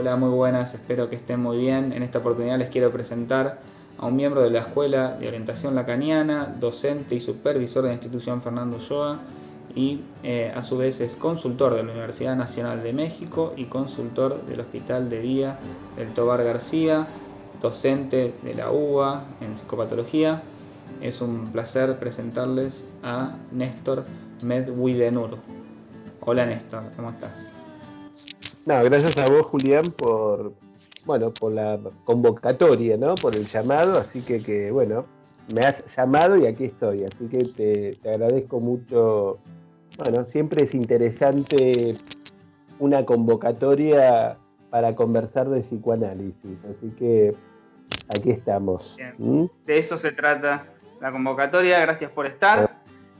Hola, muy buenas, espero que estén muy bien. En esta oportunidad les quiero presentar a un miembro de la Escuela de Orientación Lacaniana, docente y supervisor de la institución Fernando Ulloa y a su vez es consultor de la Universidad Nacional de México y consultor del Hospital de Día del Tobar García, docente de la UBA en psicopatología. Es un placer presentarles a Néstor Medwidenur. Hola Néstor, ¿cómo estás? No, gracias a vos, Julián, por la convocatoria, ¿no? Por el llamado, así bueno, me has llamado y aquí estoy, así que te agradezco mucho. Bueno, siempre es interesante una convocatoria para conversar de psicoanálisis, así que aquí estamos. Bien, ¿Mm? de eso se trata la convocatoria. Gracias por estar.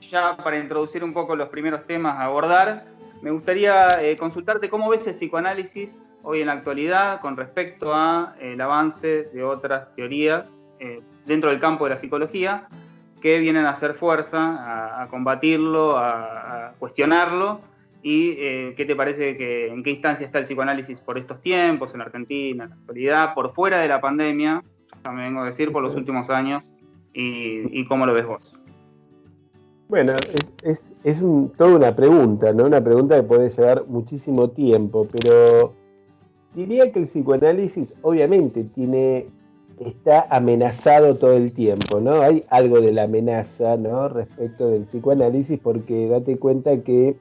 Ya para introducir un poco los primeros temas a abordar, me gustaría consultarte cómo ves el psicoanálisis hoy en la actualidad con respecto a el avance de otras teorías dentro del campo de la psicología que vienen a hacer fuerza, a combatirlo, a cuestionarlo. ¿Y qué te parece en qué instancia está el psicoanálisis por estos tiempos, en Argentina, en la actualidad, por fuera de la pandemia? Ya me vengo a decir por los Eso. últimos años y cómo lo ves vos. Bueno, toda una pregunta, ¿no? Una pregunta que puede llevar muchísimo tiempo, pero diría que el psicoanálisis obviamente está amenazado todo el tiempo, ¿no? Hay algo de la amenaza, ¿no? Respecto del psicoanálisis, porque date cuenta que,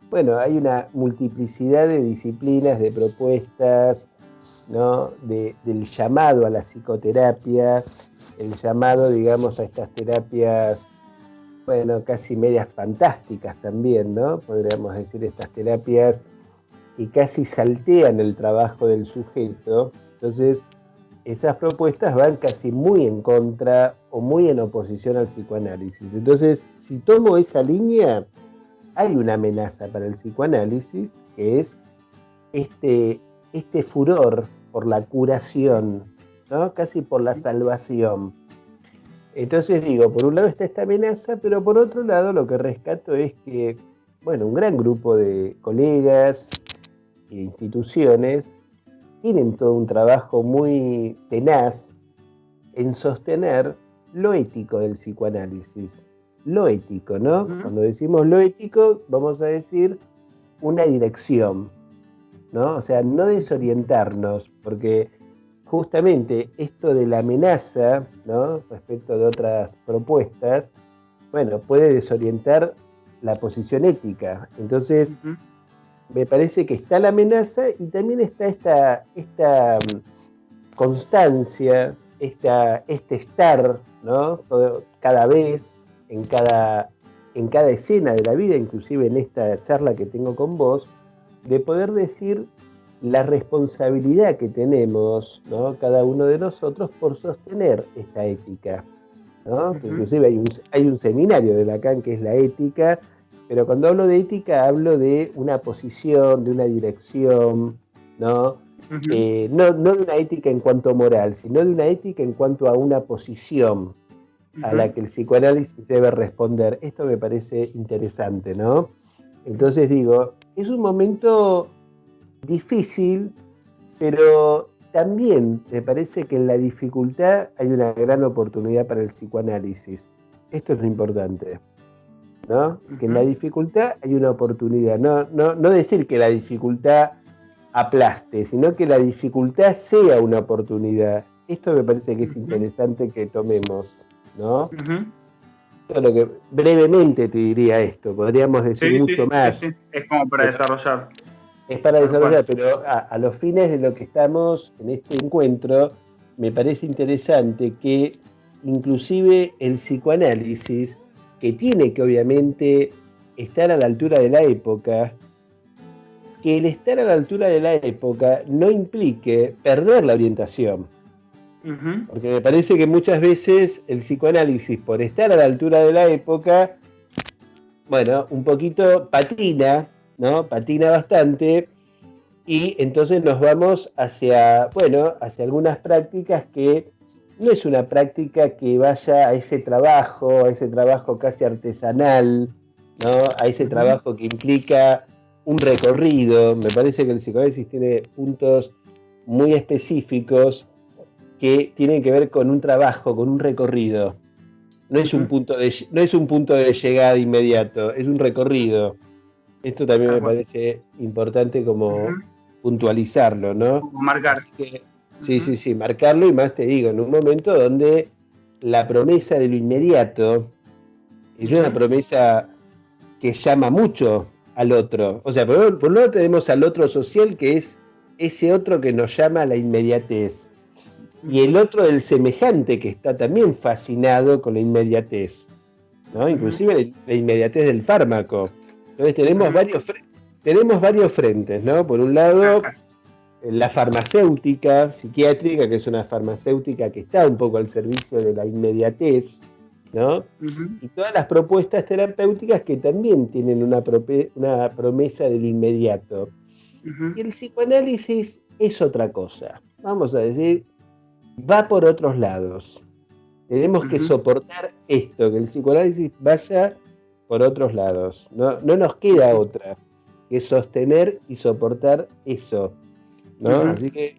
bueno, hay una multiplicidad de disciplinas, de propuestas, ¿no? Del llamado a la psicoterapia, el llamado, digamos, a estas terapias, bueno, casi medias fantásticas también, ¿no? Podríamos decir estas terapias que casi saltean el trabajo del sujeto. Entonces, esas propuestas van casi muy en contra o muy en oposición al psicoanálisis. Entonces, si tomo esa línea, hay una amenaza para el psicoanálisis, que es este, este furor por la curación, ¿no? Casi por la salvación. Entonces digo, por un lado está esta amenaza, pero por otro lado lo que rescato es que, bueno, un gran grupo de colegas e instituciones tienen todo un trabajo muy tenaz en sostener lo ético del psicoanálisis. Lo ético, ¿no? Uh-huh. Cuando decimos lo ético, vamos a decir una dirección, ¿no? O sea, no desorientarnos, porque justamente esto de la amenaza, ¿no? Respecto de otras propuestas, bueno, puede desorientar la posición ética. Entonces, Uh-huh. me parece que está la amenaza y también está esta constancia, este estar, ¿no? Cada vez, en cada escena de la vida, inclusive en esta charla que tengo con vos, de poder decir la responsabilidad que tenemos, ¿no? Cada uno de nosotros por sostener esta ética, ¿no? Que Uh-huh. inclusive hay un seminario de Lacan que es la ética, pero cuando hablo de ética hablo de una posición, de una dirección, ¿no? Uh-huh. No de una ética en cuanto a moral, sino de una ética en cuanto a una posición a Uh-huh. la que el psicoanálisis debe responder. Esto me parece interesante, ¿no? Entonces digo, es un momento difícil, pero también me parece que en la dificultad hay una gran oportunidad para el psicoanálisis. Esto es lo importante, ¿no? Que en la Uh-huh. dificultad hay una oportunidad. No decir que la dificultad aplaste, sino que la dificultad sea una oportunidad. Esto me parece que es Uh-huh. interesante que tomemos, ¿no? Uh-huh. Yo lo que brevemente te diría esto, podríamos decir Sí, sí, mucho sí, sí. más, Es como para pero desarrollar, es para tal desarrollar, cual. pero a los fines de lo que estamos en este encuentro, me parece interesante que inclusive el psicoanálisis, que tiene que obviamente estar a la altura de la época, que el estar a la altura de la época no implique perder la orientación. Uh-huh. Porque me parece que muchas veces el psicoanálisis, por estar a la altura de la época, bueno, un poquito patina, ¿no? Patina bastante, y entonces nos vamos hacia, bueno, hacia algunas prácticas que no es una práctica que vaya a ese trabajo casi artesanal, ¿no? A ese Uh-huh. trabajo que implica un recorrido. Me parece que el psicoanálisis tiene puntos muy específicos que tienen que ver con un trabajo, con un recorrido. No es un punto de llegada inmediato, es un recorrido. Esto también me parece importante como puntualizarlo, ¿no? Como marcar. Así que, sí, marcarlo, y más te digo, en un momento donde la promesa de lo inmediato es una promesa que llama mucho al otro. O sea, por un lado tenemos al otro social, que es ese otro que nos llama a la inmediatez. Y el otro del semejante, que está también fascinado con la inmediatez, ¿no? Inclusive la inmediatez del fármaco. Entonces tenemos varios frentes, ¿no? Por un lado, la farmacéutica psiquiátrica, que es una farmacéutica que está un poco al servicio de la inmediatez, ¿no? Y todas las propuestas terapéuticas que también tienen una promesa de lo inmediato. Y el psicoanálisis es otra cosa. Vamos a decir, va por otros lados. Tenemos que soportar esto, que el psicoanálisis vaya por otros lados. No nos queda otra que sostener y soportar eso, ¿no? Así que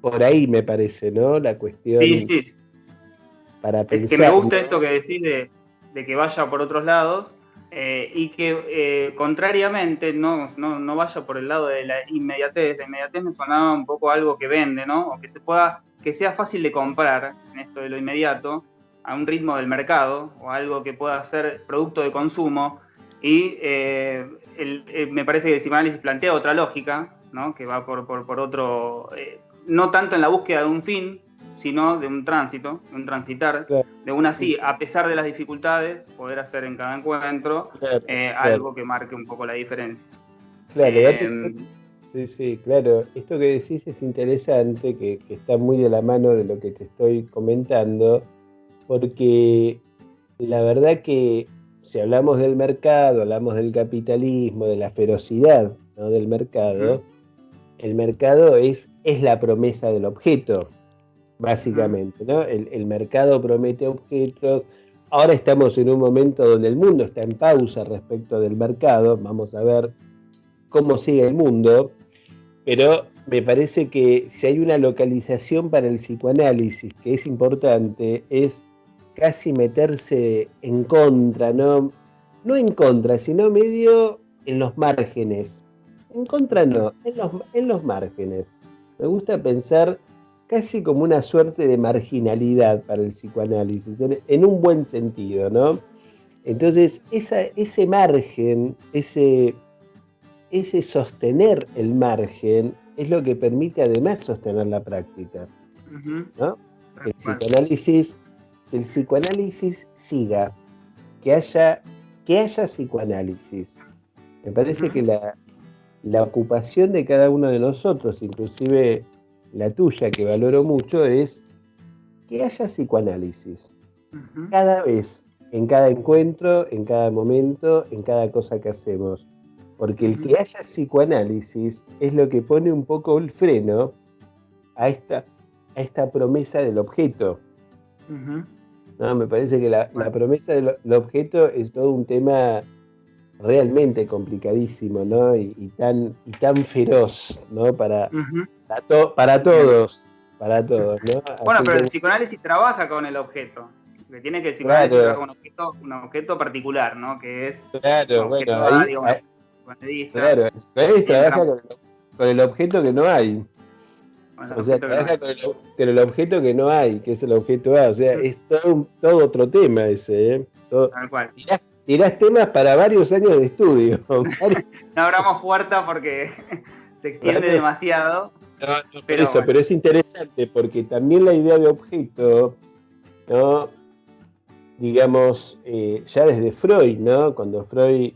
por ahí me parece, ¿no? La cuestión para pensar. Es que me gusta esto que decís de que vaya por otros lados y que contrariamente no vaya por el lado de la inmediatez. La inmediatez me sonaba un poco algo que vende, ¿no? O que sea fácil de comprar en esto de lo inmediato a un ritmo del mercado o algo que pueda ser producto de consumo. Y me parece que el psicoanálisis plantea otra lógica, ¿no? Que va por otro, no tanto en la búsqueda de un fin, sino de un tránsito, de un transitar, de un así, a pesar de las dificultades, poder hacer en cada encuentro algo que marque un poco la diferencia. Claro, claro. Esto que decís es interesante, que está muy de la mano de lo que te estoy comentando, porque la verdad que si hablamos del mercado, hablamos del capitalismo, de la ferocidad, ¿no?, del mercado, el mercado es la promesa del objeto, básicamente, ¿no? El mercado promete objetos. Ahora estamos en un momento donde el mundo está en pausa respecto del mercado. Vamos a ver cómo sigue el mundo, pero me parece que si hay una localización para el psicoanálisis que es importante, es casi meterse en contra, no en contra, sino medio en los márgenes. En contra no, en los márgenes. Me gusta pensar casi como una suerte de marginalidad para el psicoanálisis, en un buen sentido, ¿no? Entonces, ese margen, ese sostener el margen, es lo que permite además sostener la práctica, ¿no? Que el psicoanálisis siga, que haya psicoanálisis. Me parece que la ocupación de cada uno de nosotros, inclusive la tuya, que valoro mucho, es que haya psicoanálisis. Cada vez, en cada encuentro, en cada momento, en cada cosa que hacemos. Porque el que haya psicoanálisis es lo que pone un poco el freno a esta promesa del objeto. ¿No? Me parece que la promesa del objeto es todo un tema realmente complicadísimo, ¿no? Y tan feroz, ¿no? Para todos, ¿no? Bueno, pero el psicoanálisis trabaja con el objeto. Lo que tiene que el psicoanálisis trabaja con un objeto particular, ¿no? Que es un objeto, Claro, trabaja con el objeto que no hay. O sea, trabaja con el objeto que no hay, que es el objeto A. O sea, es todo otro tema ese, ¿eh? Tal cual. Tirás temas para varios años de estudio. No abramos puerta porque se extiende demasiado. Pero es interesante porque también la idea de objeto, ¿no? Digamos, ya desde Freud, ¿no? Cuando Freud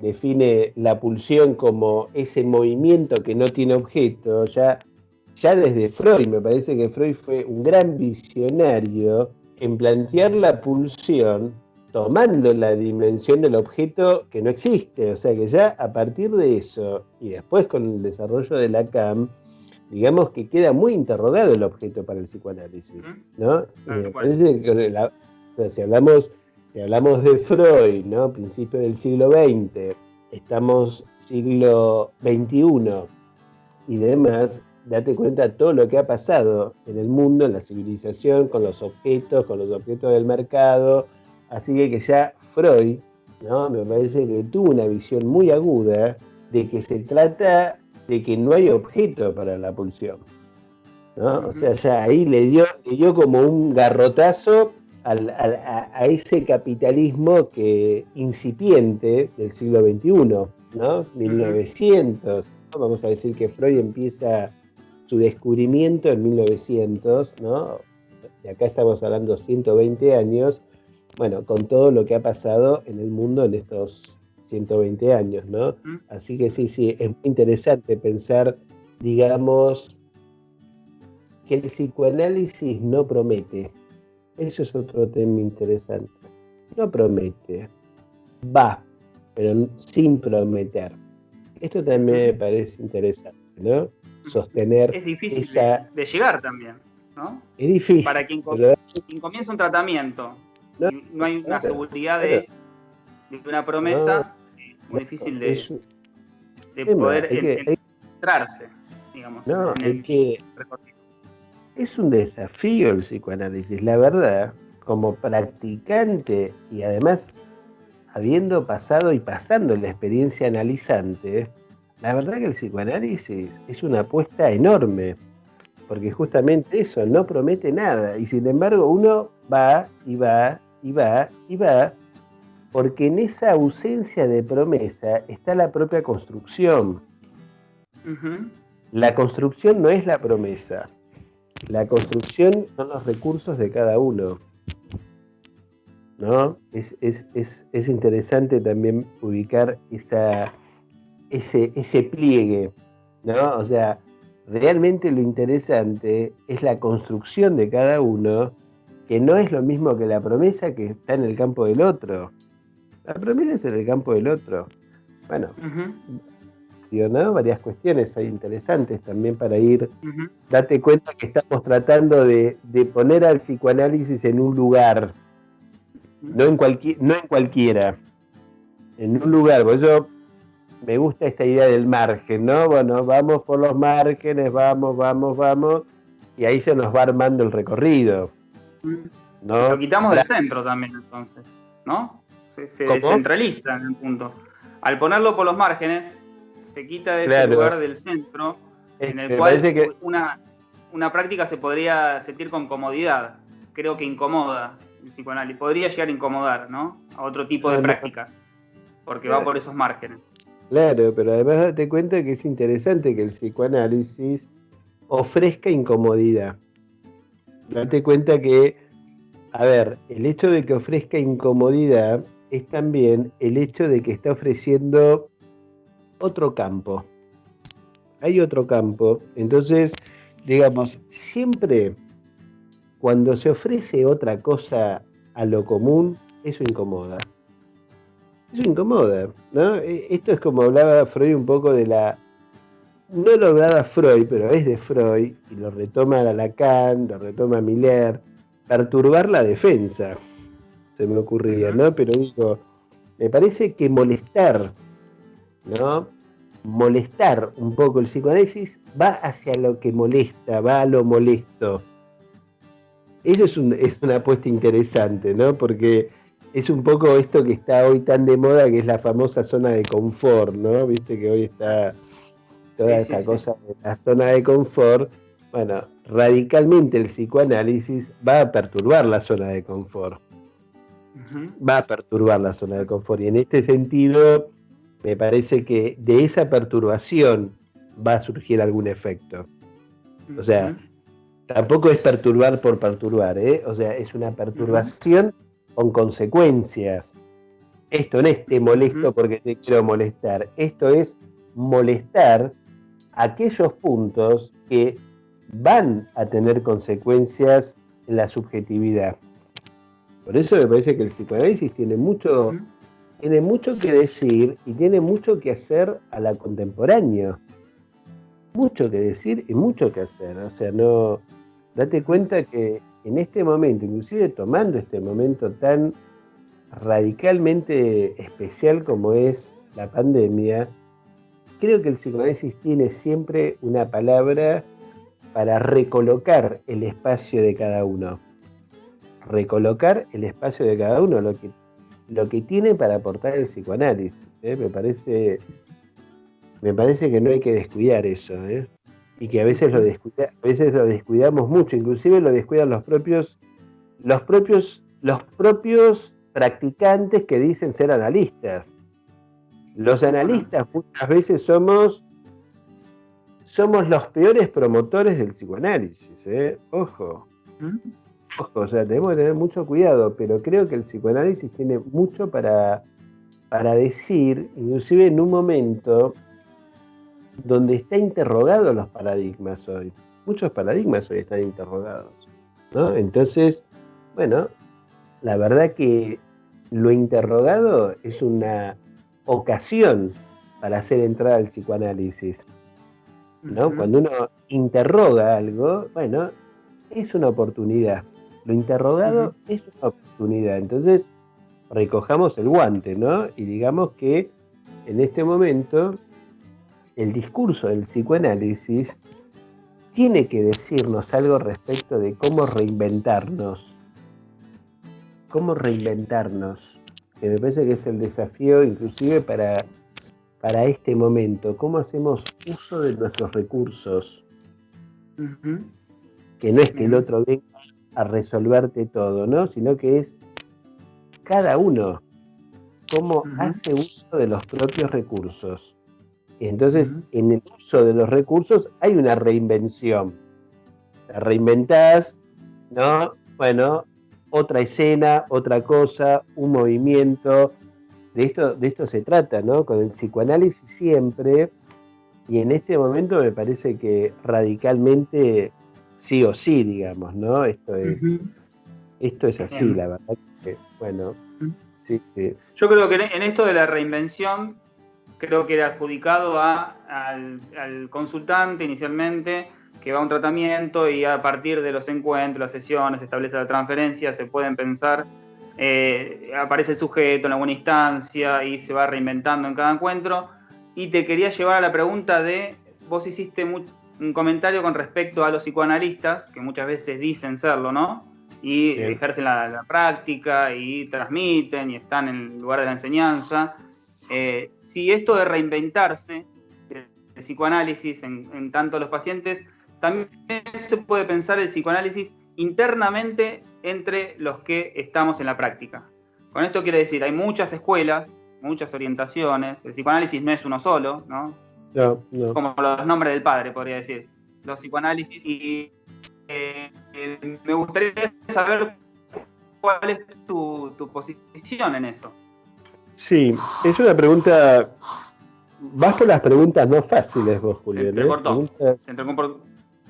define la pulsión como ese movimiento que no tiene objeto, ya desde Freud, me parece que Freud fue un gran visionario en plantear la pulsión tomando la dimensión del objeto que no existe. O sea que ya a partir de eso, y después con el desarrollo de Lacan, digamos que queda muy interrogado el objeto para el psicoanálisis, ¿no? Me parece que si hablamos de Freud, ¿no? Principio del siglo XX, estamos siglo XXI y demás, date cuenta de todo lo que ha pasado en el mundo, en la civilización, con los objetos del mercado. Así que ya Freud, ¿no? Me parece que tuvo una visión muy aguda de que se trata de que no hay objeto para la pulsión, ¿no? O sea, ya ahí le dio como un garrotazo a ese capitalismo incipiente del siglo XXI, ¿no? 1900, ¿no? Vamos a decir que Freud empieza su descubrimiento en 1900, ¿no? Y acá estamos hablando 120 años, bueno, con todo lo que ha pasado en el mundo en estos 120 años, ¿no? Así que sí, es muy interesante pensar, digamos, que el psicoanálisis no promete. Eso es otro tema interesante. No promete, va, pero sin prometer. Esto también me parece interesante, ¿no? Sostener es difícil esa... de llegar también, ¿no? Es difícil. Para quien comienza un tratamiento, no hay una seguridad de una promesa, muy difícil de poder entrarse, digamos. No, es que es un desafío el psicoanálisis, la verdad, como practicante y además habiendo pasado y pasando la experiencia analizante, la verdad que el psicoanálisis es una apuesta enorme, porque justamente eso no promete nada, y sin embargo uno va y va y va y va, porque en esa ausencia de promesa está la propia construcción. La construcción no es la promesa, la construcción son los recursos de cada uno, ¿no? Es interesante también ubicar ese pliegue, ¿no? O sea, realmente lo interesante es la construcción de cada uno, que no es lo mismo que la promesa que está en el campo del otro. La promesa es en el campo del otro. Bueno, ¿no? Varias cuestiones ahí interesantes también para ir. Date cuenta que estamos tratando de poner al psicoanálisis en un lugar, no en cualquiera, en un lugar. Por eso me gusta esta idea del margen, ¿no? Bueno, vamos por los márgenes, vamos, y ahí se nos va armando el recorrido, ¿no? Lo quitamos del centro también, entonces, ¿no? Se descentraliza en el punto. Al ponerlo por los márgenes, se quita de ese lugar del centro, en el cual una práctica se podría sentir con comodidad. Creo que incomoda el psicoanálisis. Podría llegar a incomodar, ¿no? A otro tipo de práctica, porque va por esos márgenes. Claro, pero además date cuenta que es interesante que el psicoanálisis ofrezca incomodidad. Date cuenta que, a ver, el hecho de que ofrezca incomodidad es también el hecho de que está ofreciendo otro campo. Hay otro campo. Entonces, digamos, siempre cuando se ofrece otra cosa a lo común, eso incomoda. Eso incomoda, ¿no? Esto es como hablaba Freud un poco de no lo hablaba Freud, pero es de Freud, y lo retoma Lacan, lo retoma Miller, perturbar la defensa, se me ocurría, ¿no? Pero digo, me parece que molestar, ¿no? Molestar un poco el psicoanálisis va hacia lo que molesta, va a lo molesto. Eso es una apuesta interesante, ¿no? Porque es un poco esto que está hoy tan de moda, que es la famosa zona de confort, ¿no? Viste que hoy está toda esta cosa de la zona de confort. Bueno, radicalmente el psicoanálisis va a perturbar la zona de confort. Va a perturbar la zona de confort. Y en este sentido, me parece que de esa perturbación va a surgir algún efecto. O sea, tampoco es perturbar por perturbar, ¿eh? O sea, es una perturbación con consecuencias. Esto no es te molesto porque te quiero molestar. Esto es molestar aquellos puntos que van a tener consecuencias en la subjetividad. Por eso me parece que el psicoanálisis tiene mucho que decir y tiene mucho que hacer a la contemporánea. Mucho que decir y mucho que hacer. O sea, no, date cuenta que en este momento, inclusive tomando este momento tan radicalmente especial como es la pandemia, creo que el psicoanálisis tiene siempre una palabra para recolocar el espacio de cada uno. Recolocar el espacio de cada uno, lo que tiene para aportar el psicoanálisis. Me parece que no hay que descuidar eso, y que a veces lo descuidamos mucho, inclusive lo descuidan los propios practicantes que dicen ser analistas. Los analistas muchas veces somos los peores promotores del psicoanálisis, Ojo, o sea, tenemos que tener mucho cuidado, pero creo que el psicoanálisis tiene mucho para decir, inclusive en un momento donde está interrogado los paradigmas hoy. Muchos paradigmas hoy están interrogados, ¿no? Entonces, bueno, la verdad que lo interrogado es una ocasión para hacer entrar al psicoanálisis, ¿no? Cuando uno interroga algo, bueno, es una oportunidad. Lo interrogado es una oportunidad. Entonces, recojamos el guante, ¿no? Y digamos que en este momento el discurso del psicoanálisis tiene que decirnos algo respecto de cómo reinventarnos. Cómo reinventarnos, que me parece que es el desafío inclusive para este momento. ¿Cómo hacemos uso de nuestros recursos? Que no es que el otro venga a resolverte todo, ¿no? Sino que es cada uno cómo hace uso de los propios recursos. Entonces, en el uso de los recursos hay una reinvención. La reinventás, ¿no? Bueno, otra escena, otra cosa, un movimiento. De esto se trata, ¿no? Con el psicoanálisis siempre, y en este momento me parece que radicalmente sí o sí, digamos, ¿no? Esto es así, bien. La verdad que, bueno, sí. Yo creo que en esto de la reinvención, creo que era adjudicado al consultante inicialmente, que va a un tratamiento y a partir de los encuentros, las sesiones, establece la transferencia, se pueden pensar, aparece el sujeto en alguna instancia y se va reinventando en cada encuentro. Y te quería llevar a la pregunta de, vos hiciste un comentario con respecto a los psicoanalistas, que muchas veces dicen serlo, ¿no? Y bien, ejercen la práctica y transmiten y están en el lugar de la enseñanza. Si esto de reinventarse, el psicoanálisis en tanto los pacientes, también se puede pensar el psicoanálisis internamente entre los que estamos en la práctica. Con esto quiere decir, hay muchas escuelas, muchas orientaciones, el psicoanálisis no es uno solo, ¿no? No. Como los nombres del padre, podría decir. Los psicoanálisis, y me gustaría saber cuál es tu posición en eso. Sí, es una pregunta. Vas por las preguntas no fáciles vos, Julián.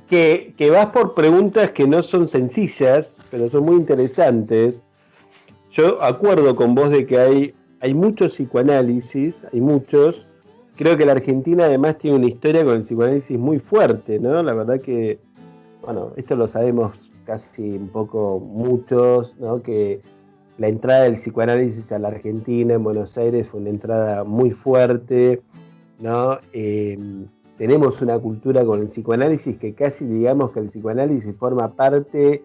Que vas por preguntas que no son sencillas, pero son muy interesantes. Yo acuerdo con vos de que hay muchos psicoanálisis, hay muchos. Creo que la Argentina además tiene una historia con el psicoanálisis muy fuerte, ¿no? La verdad que, bueno, esto lo sabemos casi un poco muchos, ¿no? Que la entrada del psicoanálisis a la Argentina, en Buenos Aires, fue una entrada muy fuerte, ¿no? Tenemos una cultura con el psicoanálisis que casi digamos que el psicoanálisis forma parte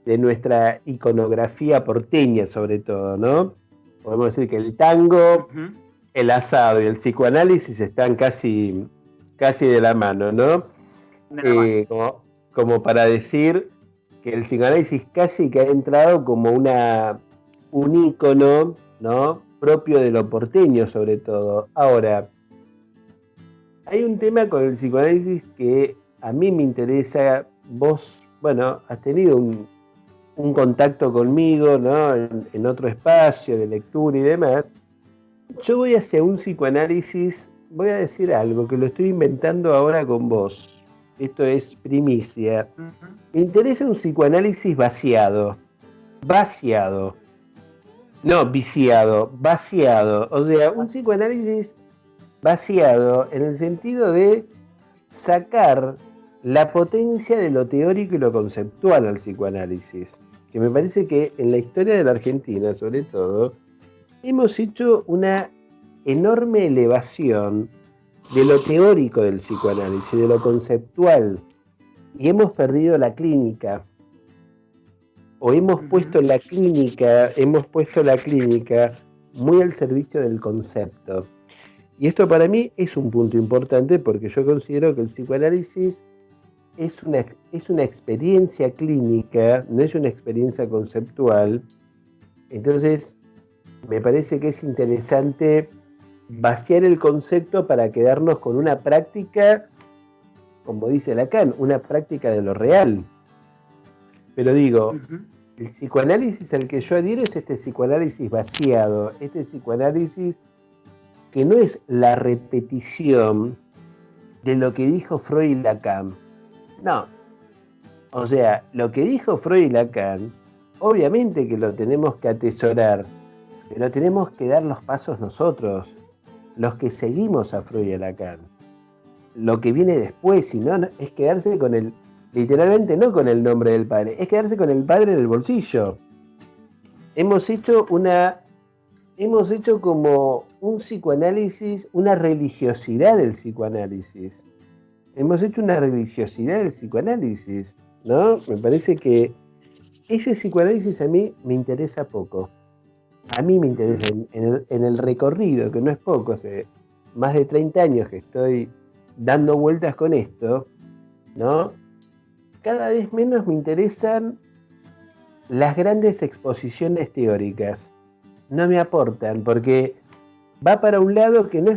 de nuestra iconografía porteña, sobre todo, ¿no? Podemos decir que el tango, el asado y el psicoanálisis están casi de la mano, ¿no? Como para decir que el psicoanálisis casi que ha entrado como un ícono, ¿no? Propio de lo porteño, sobre todo. Ahora, hay un tema con el psicoanálisis que a mí me interesa. Vos, bueno, has tenido un contacto conmigo, ¿no? En otro espacio de lectura y demás. Yo voy hacia un psicoanálisis, voy a decir algo que lo estoy inventando ahora con vos. Esto es primicia. Me interesa un psicoanálisis vaciado. No viciado, vaciado. O sea, un psicoanálisis vaciado en el sentido de sacar la potencia de lo teórico y lo conceptual al psicoanálisis. Que me parece que en la historia de la Argentina, sobre todo, hemos hecho una enorme elevación de lo teórico del psicoanálisis, de lo conceptual. y hemos perdido la clínica. O hemos puesto la clínica muy al servicio del concepto. Y esto para mí es un punto importante porque yo considero que el psicoanálisis es una experiencia clínica, no es una experiencia conceptual. Entonces, me parece que es interesante vaciar el concepto para quedarnos con una práctica, como dice Lacan, una práctica de lo real. Pero digo, el psicoanálisis al que yo adhiero es este psicoanálisis vaciado, este psicoanálisis que no es la repetición de lo que dijo Freud y Lacan. No. O sea, lo que dijo Freud y Lacan, obviamente que lo tenemos que atesorar, pero tenemos que dar los pasos nosotros, los que seguimos a Freud y a Lacan. Lo que viene después, si no, es quedarse con el, literalmente no con el nombre del padre, es quedarse con el padre en el bolsillo. Hemos hecho como un psicoanálisis, una religiosidad del psicoanálisis. Hemos hecho una religiosidad del psicoanálisis, ¿no? Me parece que ese psicoanálisis a mí me interesa poco. A mí me interesa en el recorrido, que no es poco, hace más de 30 años que estoy dando vueltas con esto, ¿no? Cada vez menos me interesan las grandes exposiciones teóricas. No me aportan, porque va para un lado que no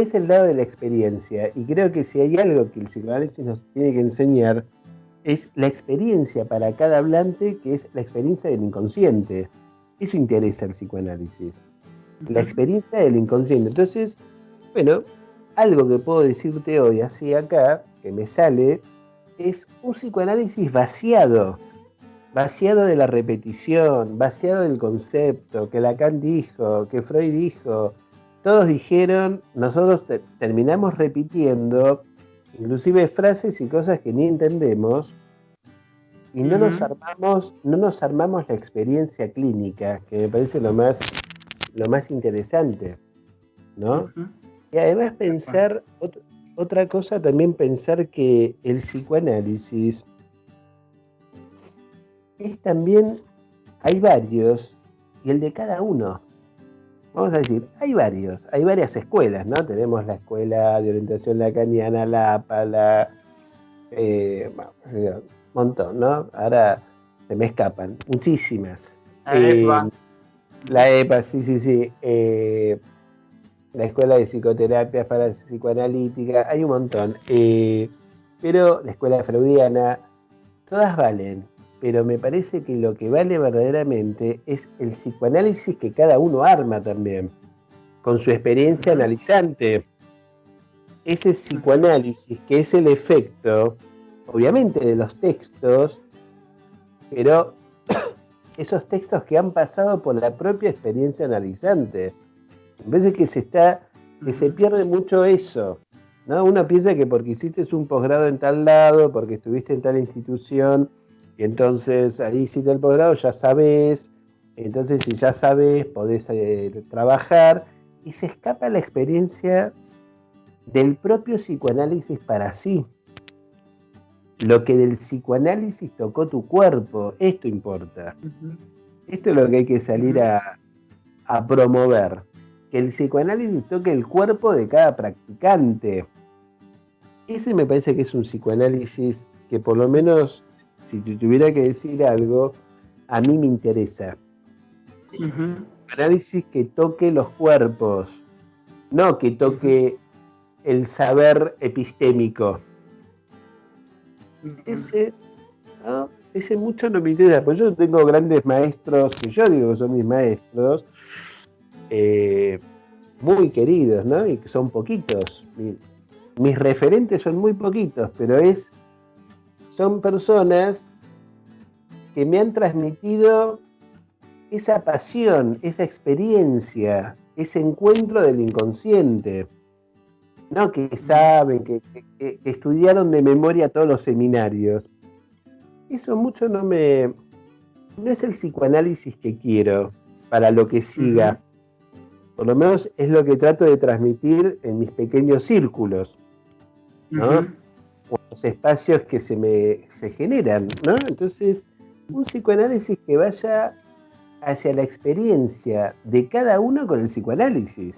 es el lado de la experiencia. Y creo que si hay algo que el psicoanálisis nos tiene que enseñar, es la experiencia para cada hablante, que es la experiencia del inconsciente. Eso interesa al psicoanálisis. La experiencia del inconsciente. Entonces, bueno, algo que puedo decirte hoy, así acá, que me sale, es un psicoanálisis vaciado de la repetición, vaciado del concepto, que Lacan dijo, que Freud dijo, todos dijeron, nosotros terminamos repitiendo, inclusive frases y cosas que ni entendemos, y no nos armamos la experiencia clínica, que me parece lo más interesante, ¿no? Y además pensar, otra cosa también pensar que el psicoanálisis es también, hay varios, y el de cada uno. Vamos a decir, hay varias escuelas, ¿no? Tenemos la escuela de orientación lacaniana, la APA, un montón, ¿no? Ahora se me escapan, muchísimas. La EPA, sí. La escuela de psicoterapia para psicoanalítica, hay un montón. Pero la escuela freudiana, todas valen. Pero me parece que lo que vale verdaderamente es el psicoanálisis que cada uno arma también, con su experiencia analizante. Ese psicoanálisis que es el efecto, obviamente, de los textos, pero esos textos que han pasado por la propia experiencia analizante. Me parece que se pierde mucho eso, ¿no? Uno piensa que porque hiciste un posgrado en tal lado, porque estuviste en tal institución, y entonces ahí hiciste el posgrado, ya sabes, entonces si ya sabes, podés trabajar, y se escapa la experiencia del propio psicoanálisis para sí. Lo que del psicoanálisis tocó tu cuerpo, esto importa. Esto es lo que hay que salir a promover. Que el psicoanálisis toque el cuerpo de cada practicante. Ese me parece que es un psicoanálisis que, por lo menos, si te tuviera que decir algo, a mí me interesa. Análisis que toque los cuerpos, no que toque el saber epistémico. Ese mucho no me interesa, porque yo tengo grandes maestros, que yo digo que son mis maestros, muy queridos, ¿no? Y que son poquitos. Mis referentes son muy poquitos, pero son personas que me han transmitido esa pasión, esa experiencia, ese encuentro del inconsciente, ¿no? Que saben, que estudiaron de memoria todos los seminarios. Eso mucho no es el psicoanálisis que quiero para lo que siga. Por lo menos es lo que trato de transmitir en mis pequeños círculos, ¿no? los espacios que se generan, ¿no? Entonces, un psicoanálisis que vaya hacia la experiencia de cada uno con el psicoanálisis.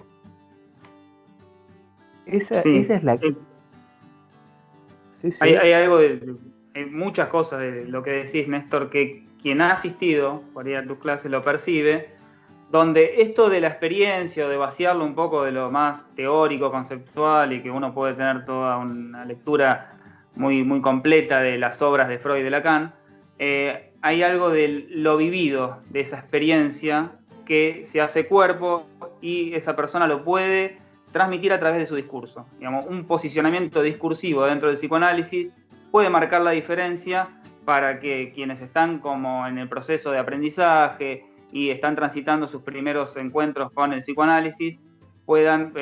Esa es la... Sí. Sí, sí. Hay algo hay muchas cosas de lo que decís, Néstor, que quien ha asistido por ir a tus clases lo percibe, donde esto de la experiencia o de vaciarlo un poco de lo más teórico, conceptual y que uno puede tener toda una lectura muy, muy completa de las obras de Freud y de Lacan, hay algo de lo vivido, de esa experiencia que se hace cuerpo y esa persona lo puede transmitir a través de su discurso. Digamos, un posicionamiento discursivo dentro del psicoanálisis puede marcar la diferencia para que quienes están como en el proceso de aprendizaje y están transitando sus primeros encuentros con el psicoanálisis puedan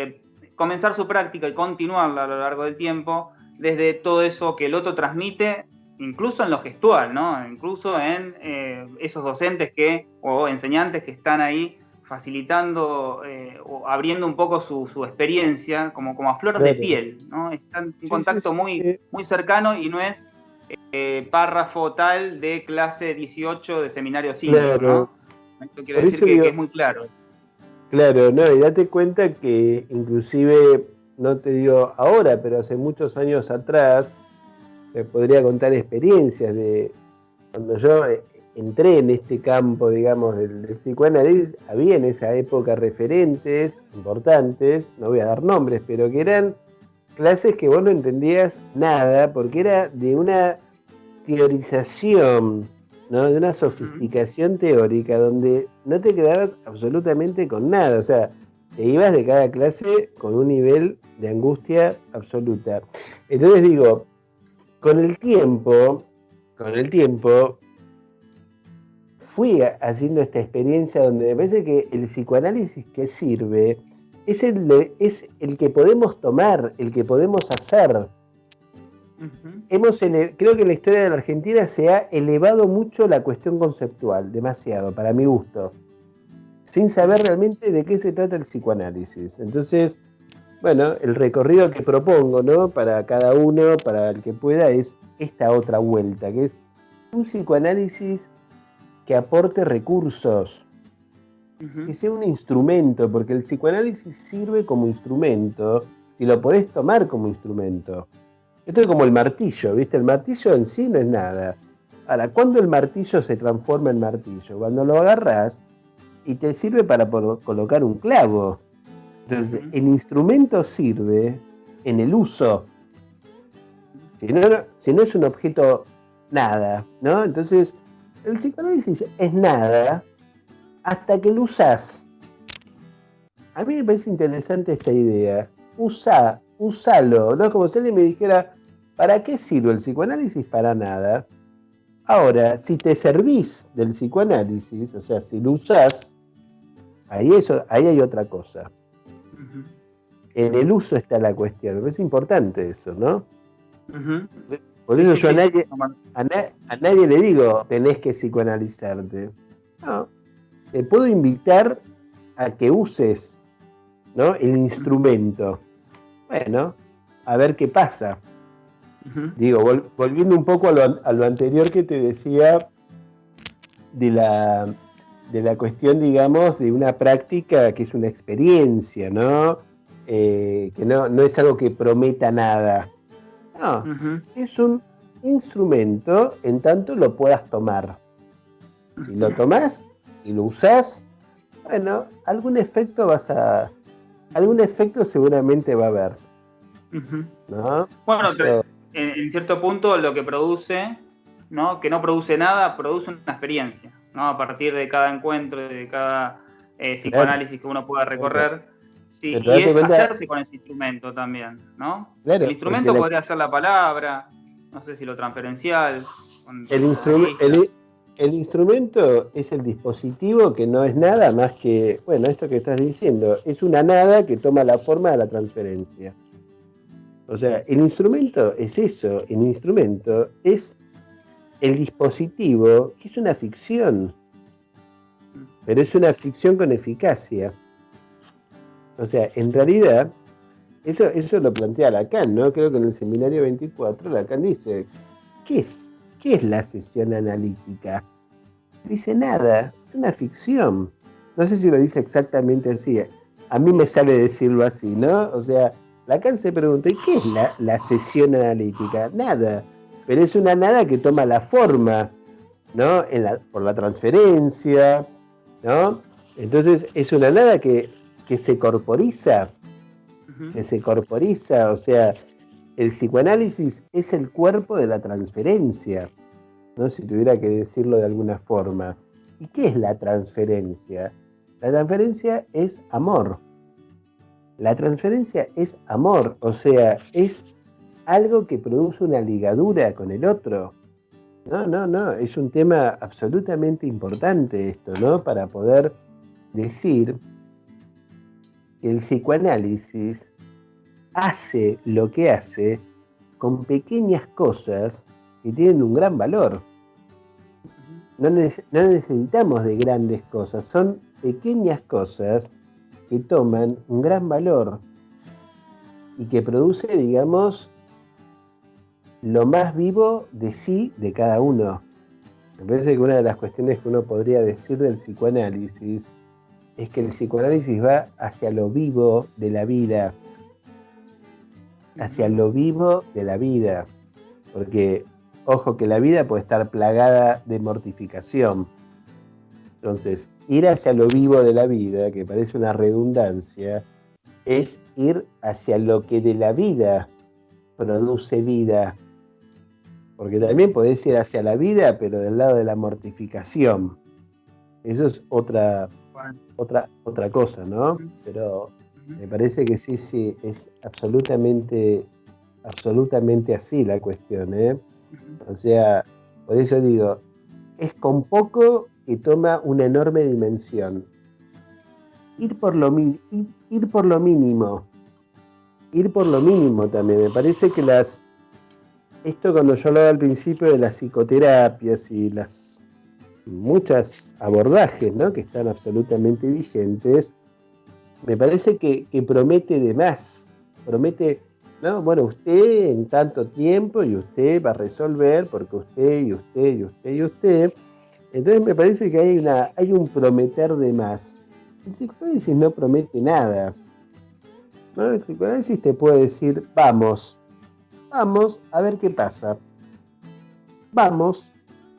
comenzar su práctica y continuarla a lo largo del tiempo desde todo eso que el otro transmite, incluso en lo gestual, ¿no? Incluso en esos docentes o enseñantes que están ahí facilitando o abriendo un poco su experiencia como a flor de piel, ¿no? Están en contacto muy, muy cercano y no es párrafo tal de clase 18 de seminario 5, ¿no? Esto quiere decir que es muy claro. Claro, no, y date cuenta que inclusive, no te digo ahora, pero hace muchos años atrás, te podría contar experiencias de cuando yo entré en este campo, digamos, del psicoanálisis, había en esa época referentes importantes, no voy a dar nombres, pero que eran clases que vos no entendías nada, porque era de una teorización, ¿no? De una sofisticación teórica donde no te quedabas absolutamente con nada, o sea, te ibas de cada clase con un nivel de angustia absoluta. Entonces digo, con el tiempo, fui haciendo esta experiencia donde me parece que el psicoanálisis que sirve es el que podemos tomar, el que podemos hacer. Creo que en la historia de la Argentina se ha elevado mucho la cuestión conceptual, demasiado, para mi gusto, sin saber realmente de qué se trata el psicoanálisis. Entonces, bueno, el recorrido que propongo, ¿no? Para cada uno, para el que pueda, es esta otra vuelta, que es un psicoanálisis que aporte recursos, que sea un instrumento, porque el psicoanálisis sirve como instrumento, si lo podés tomar como instrumento. Esto es como el martillo, ¿viste? El martillo en sí no es nada. Ahora, ¿cuándo el martillo se transforma en martillo? Cuando lo agarrás y te sirve para colocar un clavo. Entonces, el instrumento sirve en el uso. Si no es un objeto nada, ¿no? Entonces, el psicoanálisis es nada hasta que lo usás. A mí me parece interesante esta idea. Usalo, ¿no? Como si alguien me dijera, ¿para qué sirve el psicoanálisis? Para nada. Ahora, si te servís del psicoanálisis, o sea, si lo usás, ahí hay otra cosa. En el uso está la cuestión. Me parece importante eso, ¿no? Por eso yo a nadie le digo, tenés que psicoanalizarte. No, te puedo invitar a que uses, ¿no? El instrumento. Bueno, a ver qué pasa. Digo, volviendo un poco a lo anterior que te decía de la cuestión, digamos, de una práctica que es una experiencia, ¿no? Que no es algo que prometa nada. No, es un instrumento en tanto lo puedas tomar. Si lo tomás y lo usás, bueno, algún efecto seguramente va a haber. ¿No? Bueno, en cierto punto lo que produce, ¿no? Que no produce nada, produce una experiencia, ¿no? A partir de cada encuentro, de cada psicoanálisis que uno pueda recorrer. Sí, y es hacerse con ese instrumento también, ¿no? Claro, el instrumento podría ser la palabra, no sé si lo transferencial. El instrumento es el dispositivo que no es nada más que, bueno, esto que estás diciendo, es una nada que toma la forma de la transferencia. O sea, el instrumento es eso, el instrumento es el dispositivo, que es una ficción, pero es una ficción con eficacia. O sea, en realidad, eso lo plantea Lacan, ¿no? Creo que en el seminario 24 Lacan dice, ¿qué es la sesión analítica? Dice nada, es una ficción. No sé si lo dice exactamente así. A mí me sale decirlo así, ¿no? O sea, Lacan se pregunta, ¿y qué es la sesión analítica? Nada. Pero es una nada que toma la forma, ¿no? Por la transferencia, ¿no? Entonces es una nada que se corporiza, o sea, el psicoanálisis es el cuerpo de la transferencia, ¿no? Si tuviera que decirlo de alguna forma. ¿Y qué es la transferencia? La transferencia es amor. La transferencia es amor, o sea, es algo que produce una ligadura con el otro. No, es un tema absolutamente importante esto, ¿no? Para poder decir que el psicoanálisis hace lo que hace con pequeñas cosas que tienen un gran valor. No necesitamos de grandes cosas, son pequeñas cosas que toman un gran valor y que produce, digamos, lo más vivo de sí de cada uno. Me parece que una de las cuestiones que uno podría decir del psicoanálisis es que el psicoanálisis va hacia lo vivo de la vida, porque, ojo, que la vida puede estar plagada de mortificación. Entonces, ir hacia lo vivo de la vida, que parece una redundancia, es ir hacia lo que de la vida produce vida. Porque también podés ir hacia la vida, pero del lado de la mortificación. Eso es otra cosa, ¿no? Pero me parece que sí, es absolutamente así la cuestión, ¿eh? O sea, por eso digo, es con poco que toma una enorme dimensión. Ir por lo mínimo también. Me parece que esto cuando yo hablaba al principio de las psicoterapias y las muchas abordajes, ¿no? Que están absolutamente vigentes, me parece que promete de más. Promete, ¿no? Bueno, usted en tanto tiempo y usted va a resolver porque usted. Entonces me parece que hay un prometer de más. El psicoanálisis no promete nada, ¿no? El psicoanálisis te puede decir, vamos a ver qué pasa. Vamos,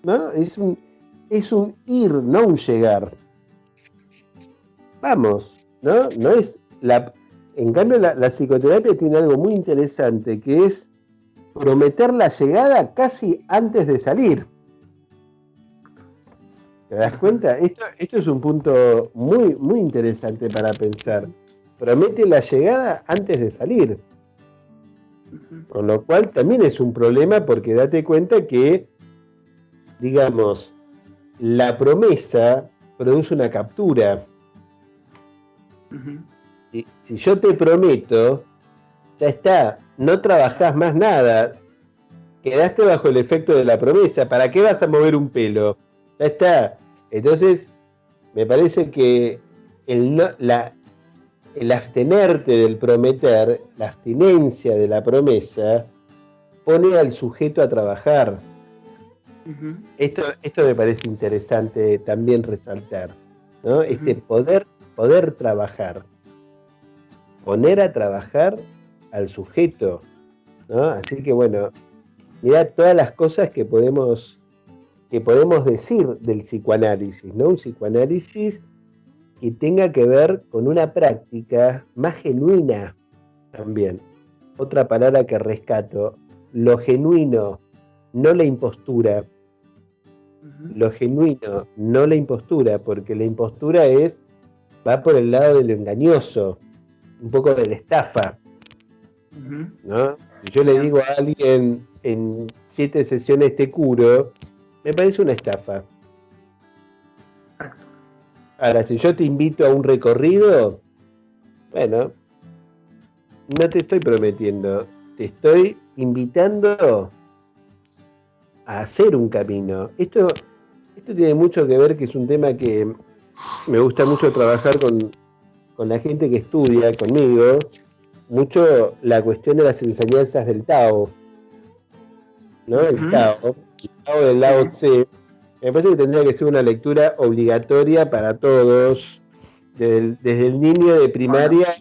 ¿no? Es un ir, no un llegar. Vamos, ¿no? No es en cambio, la psicoterapia tiene algo muy interesante, que es prometer la llegada casi antes de salir. ¿Te das cuenta? Esto es un punto muy, muy interesante para pensar. Promete la llegada antes de salir. Con lo cual también es un problema porque date cuenta que, digamos, la promesa produce una captura. Si yo te prometo, ya está, no trabajás más nada, quedaste bajo el efecto de la promesa, ¿para qué vas a mover un pelo? Ya está. Entonces, me parece que el abstenerte del prometer, la abstinencia de la promesa, pone al sujeto a trabajar. Esto me parece interesante también resaltar, ¿no? Poder trabajar, poner a trabajar al sujeto, ¿no? Así que bueno, mirá todas las cosas que podemos decir del psicoanálisis, ¿no? Un psicoanálisis que tenga que ver con una práctica más genuina también. Otra palabra que rescato, lo genuino, no la impostura. Lo genuino, no la impostura, porque la impostura va por el lado de lo engañoso, un poco de la estafa, ¿no? Si yo le digo a alguien en 7 sesiones te curo, me parece una estafa. Ahora, si yo te invito a un recorrido, bueno, no te estoy prometiendo, te estoy invitando a hacer un camino. Esto tiene mucho que ver, que es un tema que me gusta mucho trabajar con la gente que estudia conmigo, mucho la cuestión de las enseñanzas del Tao, ¿no? El Tao del Lao Tse. Me parece que tendría que ser una lectura obligatoria para todos, desde el niño de primaria,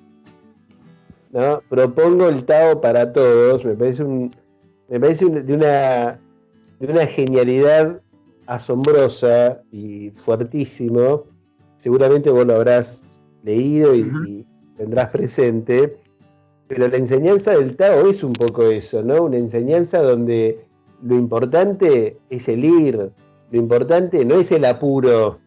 ¿no? Propongo el Tao para todos, me parece de una genialidad asombrosa y fuertísimo. Seguramente vos lo habrás leído y tendrás presente, pero la enseñanza del Tao es un poco eso, ¿no? Una enseñanza donde lo importante es el ir, lo importante no es el apuro,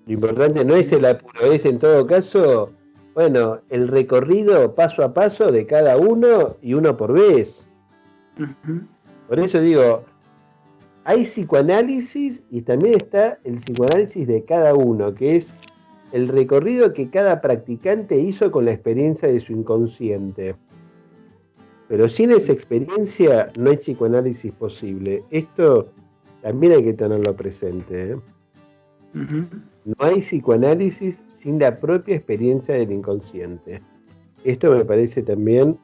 lo importante no es el apuro, es en todo caso, bueno, el recorrido paso a paso de cada uno y uno por vez. Por eso digo, hay psicoanálisis y también está el psicoanálisis de cada uno, que es el recorrido que cada practicante hizo con la experiencia de su inconsciente. Pero sin esa experiencia no hay psicoanálisis posible. Esto también hay que tenerlo presente, ¿eh? No hay psicoanálisis sin la propia experiencia del inconsciente. Esto me parece también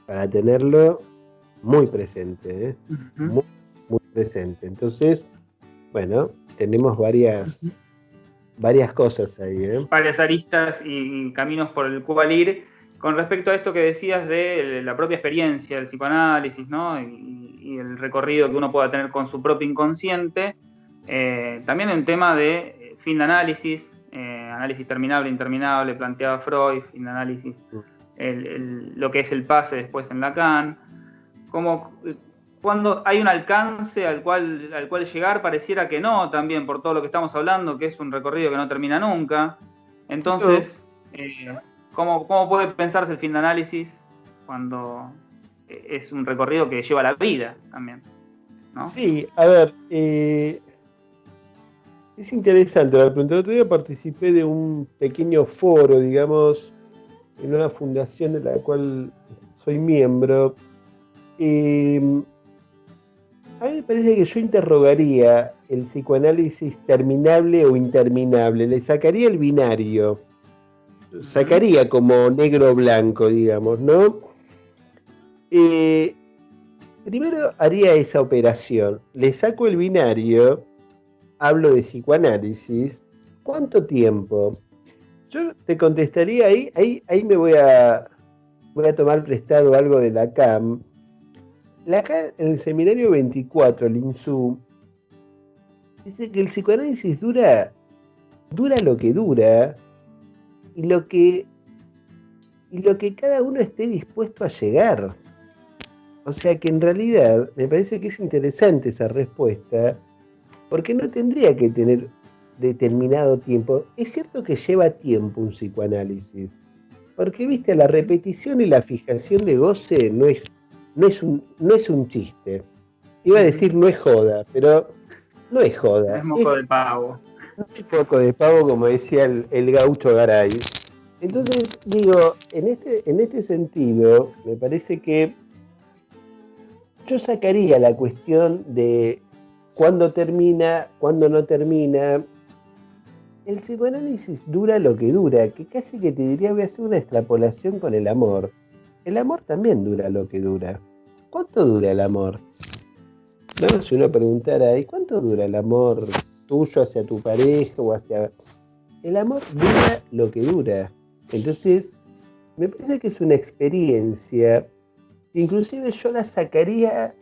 para tenerlo muy presente, ¿eh? Muy, muy presente. Entonces, bueno, tenemos varias cosas ahí, ¿eh? Varias aristas y caminos por el cual ir. Con respecto a esto que decías de la propia experiencia, el psicoanálisis, ¿no? Y el recorrido que uno pueda tener con su propio inconsciente, también un tema de fin de análisis, análisis terminable, interminable, planteaba Freud, fin de análisis, lo que es el pase después en Lacan, como cuando hay un alcance al cual llegar, pareciera que no, también por todo lo que estamos hablando, que es un recorrido que no termina nunca. Entonces, ¿cómo puede pensarse el fin de análisis cuando es un recorrido que lleva a la vida también, ¿no? Sí, a ver, es interesante la pregunta. El otro día participé de un pequeño foro, digamos, en una fundación de la cual soy miembro. A mí me parece que yo interrogaría el psicoanálisis terminable o interminable, le sacaría el binario, sacaría como negro o blanco, digamos, ¿no? Primero haría esa operación, le saco el binario, hablo de psicoanálisis, ¿cuánto tiempo? Yo te contestaría ahí me voy a tomar prestado algo de Lacan. Lacan en el seminario 24, el INSU, dice que el psicoanálisis dura lo que dura y lo que cada uno esté dispuesto a llegar. O sea que en realidad me parece que es interesante esa respuesta, porque no tendría que tener determinado tiempo. Es cierto que lleva tiempo un psicoanálisis, porque viste, la repetición y la fijación de goce no es un chiste. Iba a decir no es joda, pero no es joda. Es moco de pavo. Es poco de pavo, como decía el gaucho Garay. Entonces, digo, en este sentido, me parece que yo sacaría la cuestión de cuándo termina, cuándo no termina. El psicoanálisis dura lo que dura, que casi que te diría, voy a hacer una extrapolación con el amor. El amor también dura lo que dura. ¿Cuánto dura el amor? No, si uno preguntara, ¿y cuánto dura el amor tuyo hacia tu pareja o hacia... El amor dura lo que dura. Entonces, me parece que es una experiencia, inclusive yo la sacaría,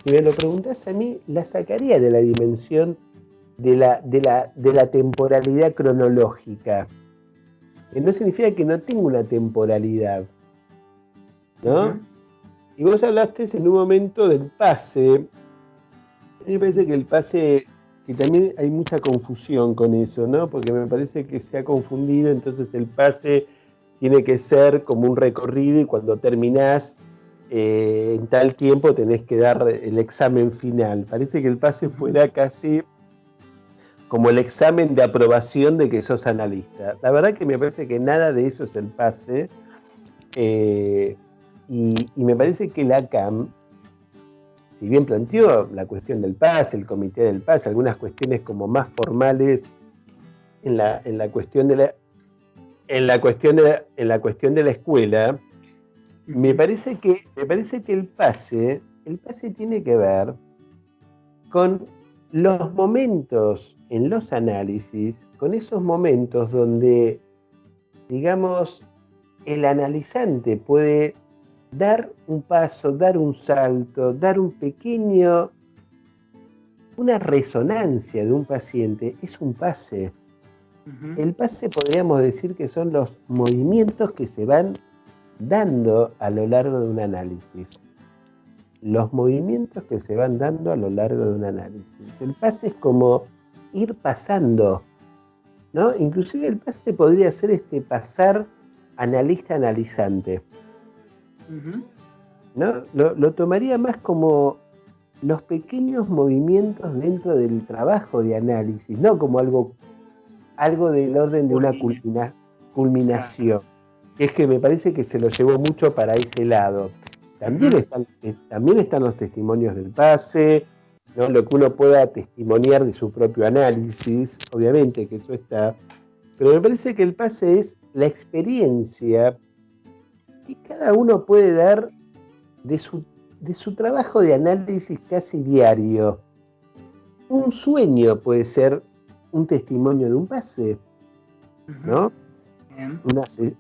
si me lo preguntás a mí, la sacaría de la dimensión de la temporalidad cronológica. Que no significa que no tenga una temporalidad, ¿no? Y vos hablaste en un momento del pase. A mí me parece que el pase, que también hay mucha confusión con eso, ¿no? Porque me parece que se ha confundido, entonces el pase tiene que ser como un recorrido y cuando terminás en tal tiempo tenés que dar el examen final. Parece que el pase fuera casi como el examen de aprobación de que sos analista. La verdad que me parece que nada de eso es el pase. Y me parece que Lacan, si bien planteó la cuestión del pase, el comité del pase, algunas cuestiones como más formales en la cuestión de en la cuestión de la escuela, me parece que el pase tiene que ver con los momentos en los análisis, con esos momentos donde, digamos, el analizante puede dar un paso, dar un salto, dar una resonancia de un paciente, es un pase. El pase podríamos decir que son los movimientos que se van dando a lo largo de un análisis. Los movimientos que se van dando a lo largo de un análisis. El pase es como ir pasando, ¿no? Inclusive el pase podría ser pasar analista-analizante. ¿No? Lo tomaría más como los pequeños movimientos dentro del trabajo de análisis, no como algo del orden de una culminación. Es que me parece que se lo llevó mucho para ese lado. También están los testimonios del pase, ¿no? Lo que uno pueda testimoniar de su propio análisis, obviamente que eso está, pero me parece que el pase es la experiencia que cada uno puede dar de su trabajo de análisis casi diario. Un sueño puede ser un testimonio de un pase, ¿no?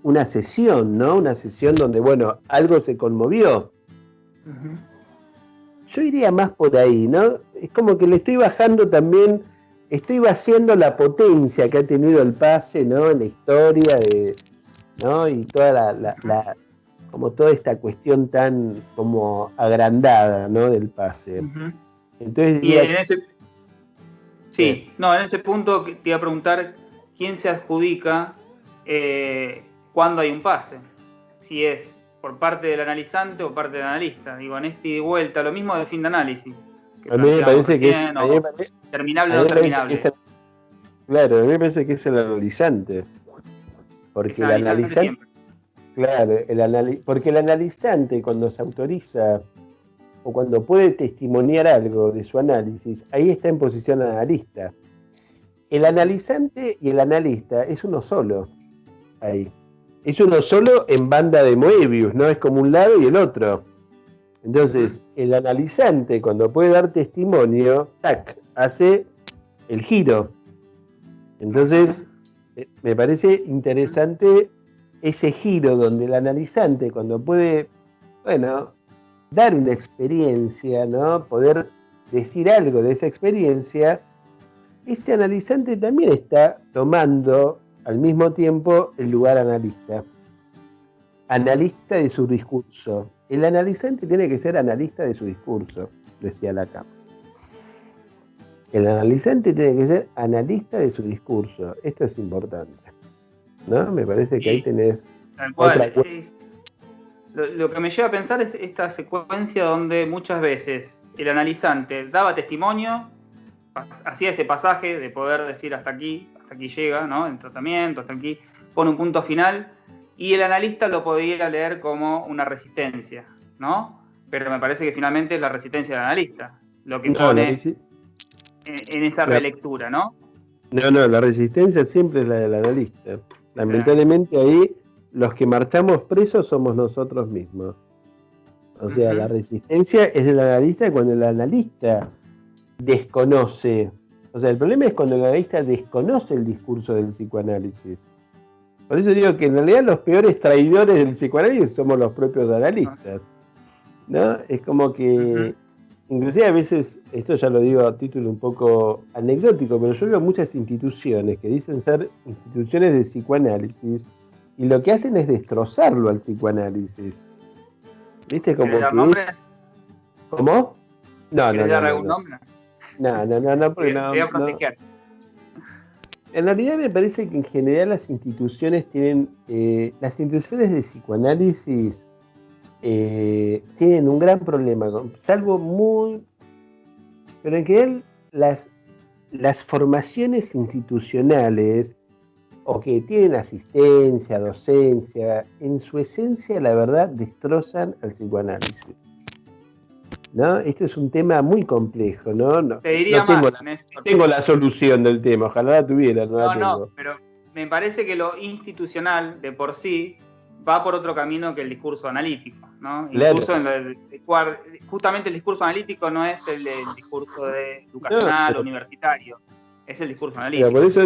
Una sesión, ¿no? Una sesión donde, bueno, algo se conmovió. Yo iría más por ahí, ¿no? Es como que le estoy bajando también, estoy vaciando la potencia que ha tenido el pase, ¿no? En la historia, ¿no? Y toda como toda esta cuestión tan como agrandada, ¿no? Del pase. Entonces, y en ese... Sí, no, en ese punto te iba a preguntar quién se adjudica cuando hay un pase. Si es por parte del analizante o parte del analista. Digo, en este y de vuelta, lo mismo del fin de análisis. A mí me parece que es... terminable o no terminable. Claro, a mí me parece que es el analizante. Porque el analizante... Claro, porque el analizante cuando se autoriza o cuando puede testimoniar algo de su análisis, ahí está en posición analista. El analizante y el analista es uno solo, ahí. Es uno solo en banda de Moebius, ¿no? Es como un lado y el otro. Entonces, el analizante cuando puede dar testimonio, ¡tac!, hace el giro. Entonces, me parece interesante ese giro donde el analizante cuando puede, bueno, dar una experiencia, ¿no? Poder decir algo de esa experiencia, ese analizante también está tomando al mismo tiempo el lugar analista de su discurso. El analizante tiene que ser analista de su discurso, decía Lacan. El analizante tiene que ser analista de su discurso. Esto es importante, ¿no? Me parece que ahí tenés otra... Lo que me lleva a pensar es esta secuencia donde muchas veces el analizante daba testimonio, hacía ese pasaje de poder decir hasta aquí llega, ¿no? El tratamiento, hasta aquí, pone un punto final, y el analista lo podía leer como una resistencia, ¿no? Pero me parece que finalmente es la resistencia del analista, lo que pone en esa relectura, ¿no? No, la resistencia siempre es la del analista. Lamentablemente ahí los que marchamos presos somos nosotros mismos. O sea, la resistencia es del analista cuando el analista desconoce. O sea, el problema es cuando el analista desconoce el discurso del psicoanálisis. Por eso digo que en realidad los peores traidores del psicoanálisis somos los propios analistas, ¿no? Es como que, inclusive a veces, esto ya lo digo a título un poco anecdótico, pero yo veo muchas instituciones que dicen ser instituciones de psicoanálisis y lo que hacen es destrozarlo al psicoanálisis. ¿Viste? Como que nombre? ¿Cómo? No, dar algún nombre? No, porque te voy a proteger. En realidad me parece que en general las instituciones tienen, las instituciones de psicoanálisis tienen un gran problema, pero en general las formaciones institucionales o que tienen asistencia, docencia, en su esencia, la verdad, destrozan al psicoanálisis, ¿no? Este es un tema muy complejo, ¿no? Te diría no tengo la solución del tema, ojalá la tuviera, no la tengo. Pero me parece que lo institucional de por sí va por otro camino que el discurso analítico, ¿no? Claro. Incluso justamente el discurso analítico no es el discurso educacional, No, universitario, es el discurso pero analítico. por eso,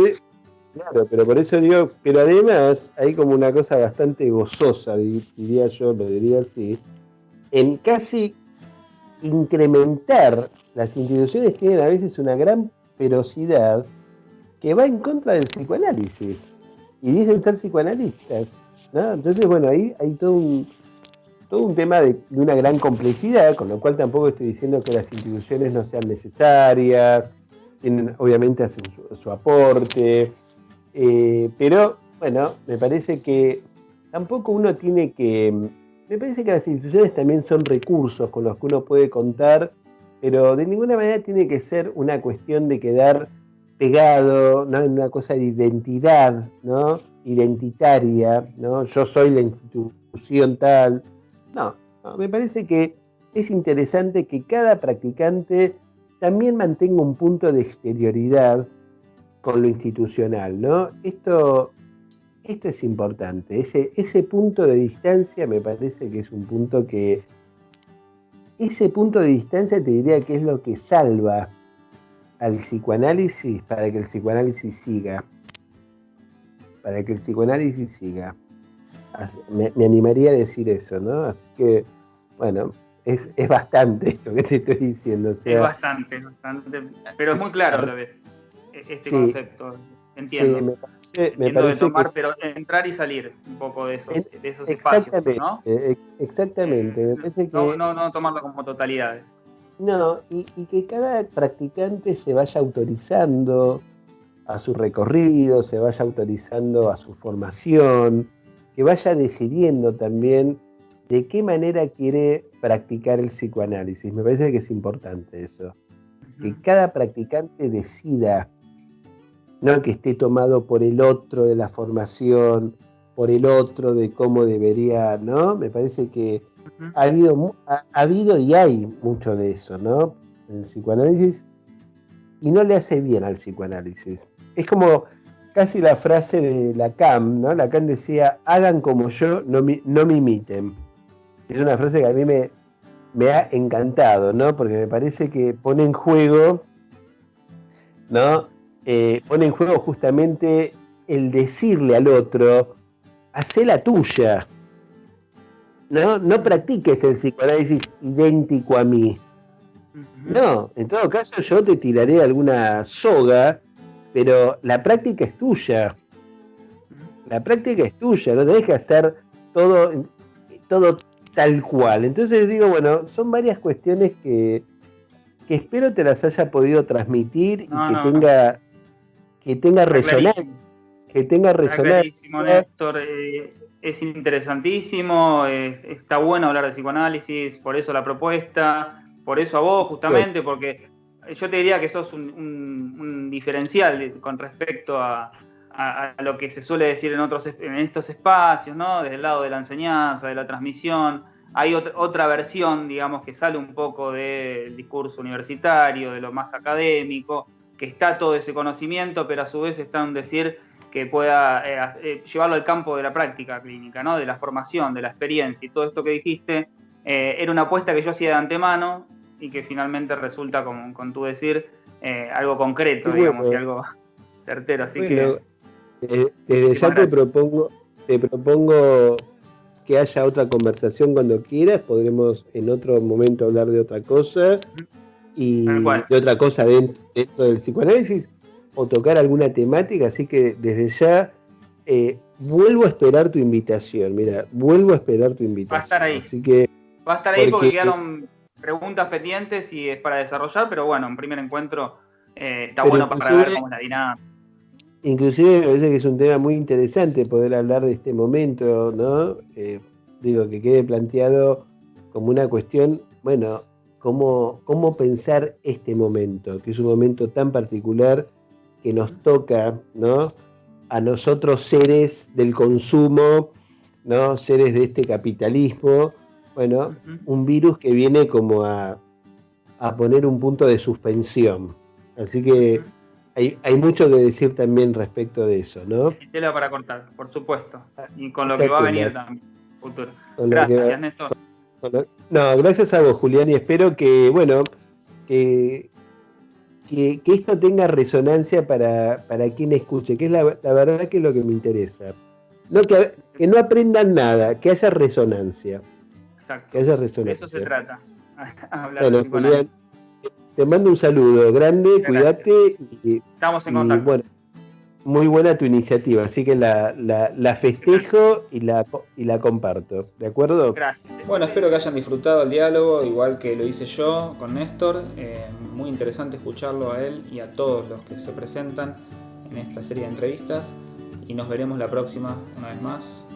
claro, pero por eso digo, pero además hay como una cosa bastante gozosa, diría yo, lo diría así, en casi incrementar. Las instituciones tienen a veces una gran ferocidad que va en contra del psicoanálisis y dicen ser psicoanalistas, ¿no? Entonces, bueno, ahí hay todo un tema de una gran complejidad, con lo cual tampoco estoy diciendo que las instituciones no sean necesarias, obviamente hacen su aporte, pero bueno, me parece que tampoco uno tiene que, me parece que las instituciones también son recursos con los que uno puede contar, pero de ninguna manera tiene que ser una cuestión de quedar pegado, ¿no? En una cosa de identidad, ¿no? Identitaria, ¿no? Yo soy la institución tal. No, me parece que es interesante que cada practicante también mantenga un punto de exterioridad con lo institucional, ¿no? Esto es importante, ese punto de distancia me parece que es un punto que, ese punto de distancia te diría que es lo que salva al psicoanálisis para que el psicoanálisis siga, me animaría a decir eso, ¿no? Así que, bueno, es bastante esto que te estoy diciendo. O sea, es bastante, pero es muy claro lo ves, este concepto, entiendo. Sí, me Entiendo de parece tomar, que pero entrar y salir un poco de esos espacios, exactamente, ¿no? exactamente, me parece que No tomarlo como totalidades. no, y que cada practicante se vaya autorizando a su recorrido, se vaya autorizando a su formación, que vaya decidiendo también de qué manera quiere practicar el psicoanálisis. Me parece que es importante eso, que cada practicante decida, no que esté tomado por el otro de la formación, por el otro de cómo debería, ¿no? Me parece que ha habido y hay mucho de eso, ¿no? En el psicoanálisis, y no le hace bien al psicoanálisis. Es como casi la frase de Lacan, ¿no? Lacan decía, hagan como yo, no me imiten. Es una frase que a mí me ha encantado, ¿no? Porque me parece que pone en juego, ¿no? Pone en juego justamente el decirle al otro, hacé la tuya, ¿no? No practiques el psicoanálisis idéntico a mí. No, en todo caso yo te tiraré alguna soga, pero la práctica es tuya. La práctica es tuya, no tenés que hacer todo tal cual. Entonces digo, bueno, son varias cuestiones que espero te las haya podido transmitir y que tenga resonancia. Que tenga resonancia. Está clarísimo, Néstor. Es interesantísimo, está bueno hablar de psicoanálisis, por eso la propuesta, por eso a vos justamente, porque yo te diría que sos un diferencial con respecto a lo que se suele decir en estos espacios, ¿no? Desde el lado de la enseñanza, de la transmisión. Hay otra versión, digamos, que sale un poco del discurso universitario, de lo más académico, que está todo ese conocimiento, pero a su vez está un decir que pueda llevarlo al campo de la práctica clínica, ¿no? De la formación, de la experiencia, y todo esto que dijiste era una apuesta que yo hacía de antemano y que finalmente resulta, con tu decir, algo concreto, digamos, y algo certero. Así que desde ya te propongo que haya otra conversación cuando quieras, podremos en otro momento hablar de otra cosa y de otra cosa dentro del psicoanálisis o tocar alguna temática, así que desde ya vuelvo a esperar tu invitación, vuelvo a esperar tu invitación. Va a estar ahí, así que, va a estar ahí porque quedaron preguntas pendientes y es para desarrollar, pero bueno, un primer encuentro está bueno para ver cómo es la dinámica. Inclusive me parece que es un tema muy interesante poder hablar de este momento, ¿no? Digo, que quede planteado como una cuestión, bueno, cómo pensar este momento, que es un momento tan particular que nos toca, ¿no? A nosotros seres del consumo, ¿no? Seres de este capitalismo, bueno, un virus que viene como a poner un punto de suspensión. Así que hay mucho que decir también respecto de eso, ¿no? Hay tela para cortar, por supuesto. Y con lo Muchas que va a venir telas. también, futuro. Con lo que Gracias, Néstor. No, gracias a vos, Julián, y espero que, bueno, que, que esto tenga resonancia para quien escuche, que es la verdad que es lo que me interesa. No que no aprendan nada, que haya resonancia. Exacto. Que haya De eso se resonancia. trata. Hablar Bueno, de psicoanálisis. Julián, te mando un saludo grande, Gracias. cuídate Estamos en y contacto. bueno, muy buena tu iniciativa, así que la festejo y la comparto, ¿de acuerdo? Gracias. Bueno, espero que hayan disfrutado el diálogo, igual que lo hice yo con Néstor. Muy interesante escucharlo a él y a todos los que se presentan en esta serie de entrevistas. Y nos veremos la próxima una vez más.